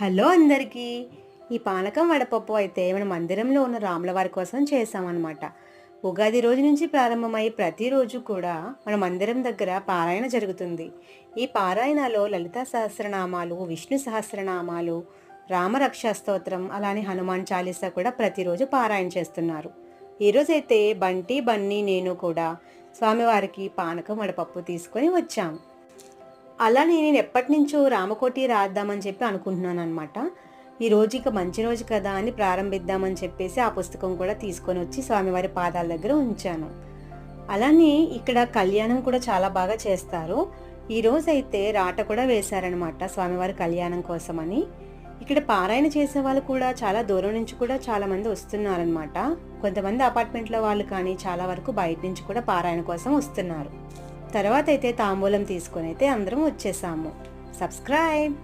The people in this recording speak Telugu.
హలో అందరికీ. ఈ పానకం వడపప్పు అయితే మన మందిరంలో ఉన్న రాముల వారి కోసం చేసామన్నమాట. ఉగాది రోజు నుంచి ప్రారంభమై ప్రతిరోజు కూడా మన మందిరం దగ్గర పారాయణ జరుగుతుంది. ఈ పారాయణలో లలితా సహస్రనామాలు, విష్ణు సహస్రనామాలు, రామరక్షా స్తోత్రం, అలానే హనుమాన్ చాలీసా కూడా ప్రతిరోజు పారాయణ చేస్తున్నారు. ఈరోజైతే బంటి, బన్నీ, నేను కూడా స్వామివారికి పానకం వడపప్పు తీసుకొని వచ్చాము. అలానే నేను ఎప్పటినుంచో రామకోటి రాద్దామని చెప్పి అనుకుంటున్నాను అనమాట. ఈ రోజు ఇక మంచి రోజు కదా అని ప్రారంభిద్దామని చెప్పేసి ఆ పుస్తకం కూడా తీసుకొని వచ్చి స్వామివారి పాదాల దగ్గర ఉంచాను. అలానే ఇక్కడ కళ్యాణం కూడా చాలా బాగా చేస్తారు. ఈ రోజైతే రాట కూడా వేశారనమాట స్వామివారి కళ్యాణం కోసమని. ఇక్కడ పారాయణ చేసే వాళ్ళు కూడా చాలా దూరం నుంచి కూడా చాలా మంది వస్తున్నారనమాట. కొంతమంది అపార్ట్మెంట్లో వాళ్ళు కానీ చాలా వరకు బయట నుంచి కూడా పారాయణ కోసం వస్తున్నారు. తర్వాత అయితే తాంబూలం తీసుకొని అయితే అందరం వచ్చేసాము. సబ్స్క్రైబ్.